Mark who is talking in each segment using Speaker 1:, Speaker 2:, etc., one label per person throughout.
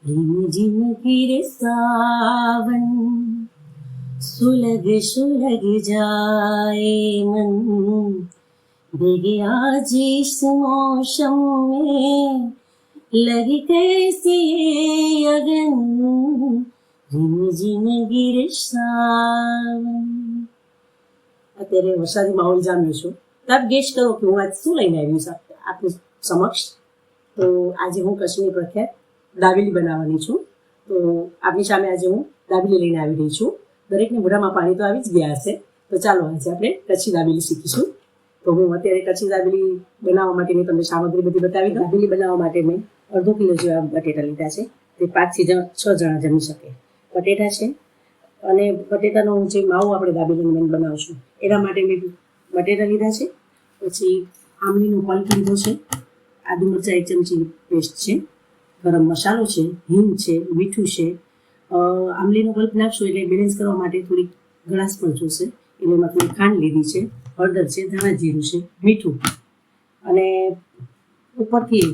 Speaker 1: Rim झिम गिरे सावन सुलग सुलग जाए मन भीगे आज इस मौसम में लगी कैसी ये अगन रिम झिम गिरे सावन। અત્યારે વરસાદી માહોલ જામ્યો છું તો આપ ગેસ કરો કે હું આજ શું લઈને આવી છું આપની સમક્ષ। તો આજે હું કચ્છની પ્રખ્યાત દાબેલી બનાવવાની છું। તો આપની સામે આજે હું દાબેલી લઈને આવી રહી છું। દરેકને મોઢામાં પાણી તો આવી જ ગયા હશે, તો ચાલો આજે આપણે કચ્છી દાબેલી શીખીશું। તો હું અત્યારે કચ્છી દાબેલી બનાવવા માટેની તમને સામગ્રી બધી બતાવી દઉં। દાબેલી બનાવવા માટે મેં અડધો કિલો જેવા બટેટા લીધા છે, તે 5 થી 6 જણા જમી શકે બટેટા છે। અને બટેટાનો જે માવો આપણે દાબેલીનું મેં બનાવશું એના માટે મેં બટેટા લીધા છે। પછી આંબલીનો પલ્પ લીધો છે, આદુ મરચાં 1 ચમચી પેસ્ટ છે, ગરમ મસાલો છે, હિંગ છે, મીઠું છે। આંબલીનો પલ્પ નાખશું એટલે બેલેન્સ કરવા માટે થોડીક ગળાશ પણ જોશે, એટલે એમાં થોડી ખાંડ લીધી છે, હળદર છે, ધાણા જીરું છે, મીઠું। અને ઉપરથી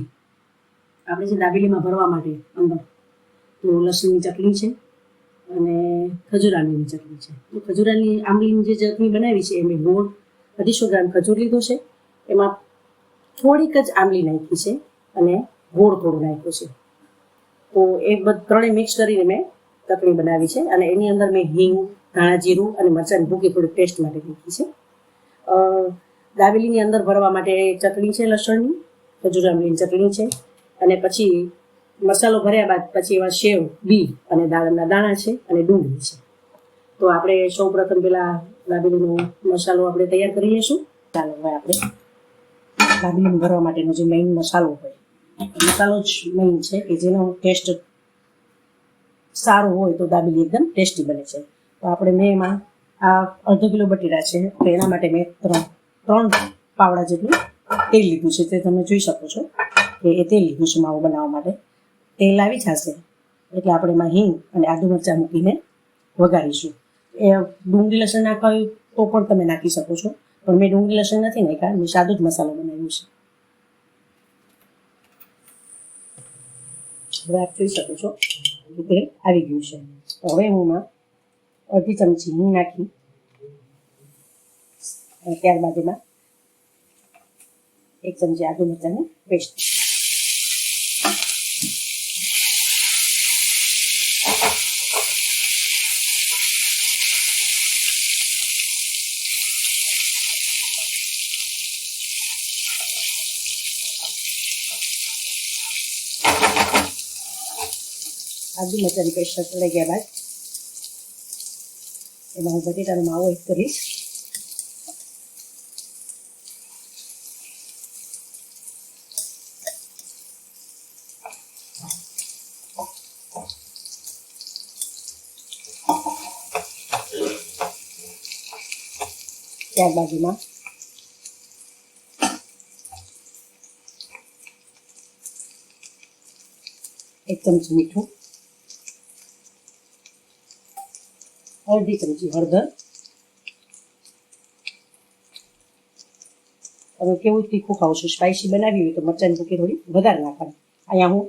Speaker 1: આપણે જે દાબેલીમાં ભરવા માટે અંદર તો લસણની ચટણી છે અને ખજૂર આંબલીની ચટણી છે। તો ખજૂર આંબલીની જે ચટણી બનાવી છે એમાં ગોળ 250 ગ્રામ ખજૂર લીધો છે, એમાં થોડીક જ આંબલી નાખી છે અને ગોળ થોડું નાખ્યો છે। તો એ ત્રણેય મિક્સ કરીને મેં ચટણી બનાવી છે અને એની અંદર મેં હિંગ, ધાણા જીરું અને મરચાંની ભૂકી થોડી ટેસ્ટ માટે નાખી છે। દાબેલીની અંદર ભરવા માટે ચટણી છે, લસણની ખજૂર આંબલીની ચટણી છે, અને પછી મસાલો ભર્યા બાદ પછી એમાં સેવ, બી અને દાળના દાણા છે અને ડુંગળી છે। તો આપણે સૌ પ્રથમ પેલા દાબેલીનો મસાલો આપણે તૈયાર કરી લઈશું। ચાલો હવે આપણે દાબેલી ભરવા માટેનો જે મેઇન મસાલો હોય, મસાલો જ મેઇન છે કે જેનો ટેસ્ટ સારો હોય તો દાબેલી એકદમ ટેસ્ટી બને છે। તો આપણે મેં એમાં આ અડધો કિલો બટેટા છે તો એના માટે મેં 3 પાવડા જેટલું તેલ લીધું છે, તે તમે જોઈ શકો છો કે એ તેલ લીધું છે માવો બનાવવા માટે। તેલ આવી જશે એટલે આપણે એમાં હિંગ અને આદુ મરચાં મૂકીને વઘારીશું। એ ડુંગળી લસણ નાખવા હોય તો પણ તમે નાખી શકો છો, પણ મેં ડુંગળી લસણ નથી નાખ્યા, મેં સાદો જ મસાલો બનાવ્યો છે। હવે આપ જોઈ શકો છો કે તેલ આવી ગયું છે। તો હવે હું એમાં અડધી ચમચી હિંગ નાખી અને ત્યારબાદ એમાં 1 ચમચી આદુ મરચાંની પેસ્ટ, આદુ મરચાંની પેસ્ટ ચડી ગયા બાદ એમાં હું બટેટાનો માવો એડ કરીશ। ત્યારબાદ એમાં એક ચમચી મીઠું, અડધી ચમચી હળદર। તમે કેવું તીખું ખાવ છો, સ્પાઇસી બનાવી હોય તો મરચાંની ભૂકી થોડી વધારે નાખવાની। અહીંયા હું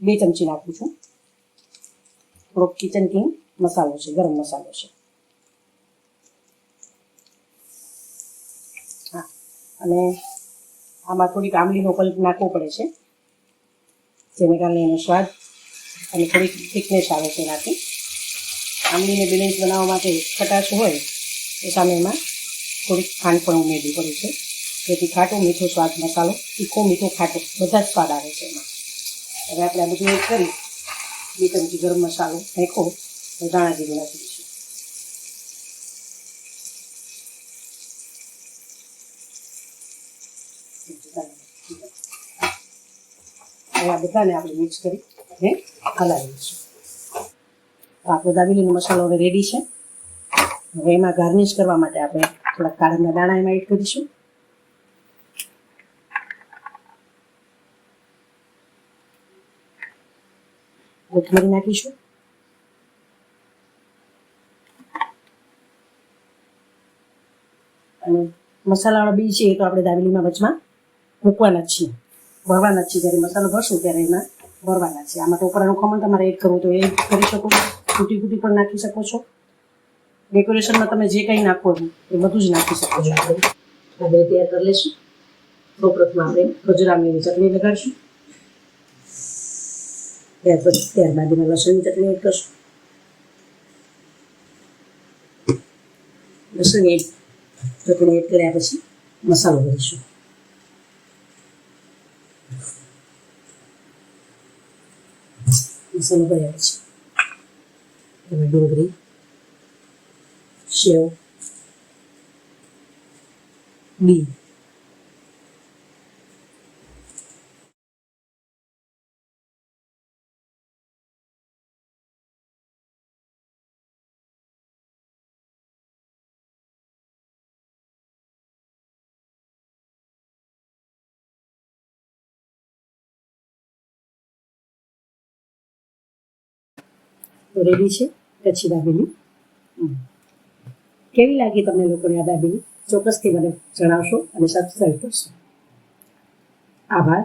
Speaker 1: 2 ચમચી નાખું છું। થોડોક કિચન કિંગ મસાલો છે, ગરમ મસાલો છે। હા, અને આમાં થોડીક આંબલીનો પલ્પ નાખવો પડે છે, જેને કારણે એનો સ્વાદ અને થોડીક થિકનેસ આવે છે એનાથી। આંબલીને બેલેન્સ બનાવવા માટે ખટાશ હોય એ સામે એમાં થોડીક ખાંડ પણ ઉમેરવી પડે છે, જેથી ખાટો મીઠો સ્વાદ, મસાલો તીખો મીઠો ખાટો બધા જ સ્વાદ આવે છે એમાં। હવે આપણે આ બધું એડ કરી 2 ચમચી ગરમ મસાલો નાખો તો ધાણા જીરું નાખી દઈશું। હવે આ બધાને આપણે મિક્સ કરી અને હલાવી દઈશું। આપણો દાબેલીનો મસાલો હવે રેડી છે। હવે એમાં ગાર્નિશ કરવા માટે આપણે થોડા કાળાના દાણા એમાં એડ કરીશું। કોથમરી નાખીશું અને મસાલાવાળા બી છે એ તો આપણે દાબેલીમાં વચમાં મૂકવાના જ છીએ, ભરવાના જ છીએ। જ્યારે મસાલો ભરશું ત્યારે એમાં
Speaker 2: ભરવાના છે. આમાં ટોપરાનું ખમણ તમારે એડ કરવું તો એ કરી શકો, ફૂટી પણ નાખી શકો છો. ડેકોરેશનમાં તમે જે કંઈ નાખો એ બધું જ નાખી શકો છો. આપણે તૈયાર કરી લઈશું. સૌપ્રથમ આપણે ખજૂર આમલીની ચટણી લગાડશું. ત્યારબાદ એમાં લસણની ચટણી એડ કરશું. લસણની ચટણી એડ કર્યા પછી મસાલો ભરીશું. મસાલો ભર્યા પછી એમાં ડુંગળી, સેવ, બી, રેડી છે કચ્છી દાબેલી. કેવી લાગી તમને લોકોને આ દાબેલી? ચોક્કસથી મને જણાવશો અને સબસ્ક્રાઈબ કરશો. આભાર.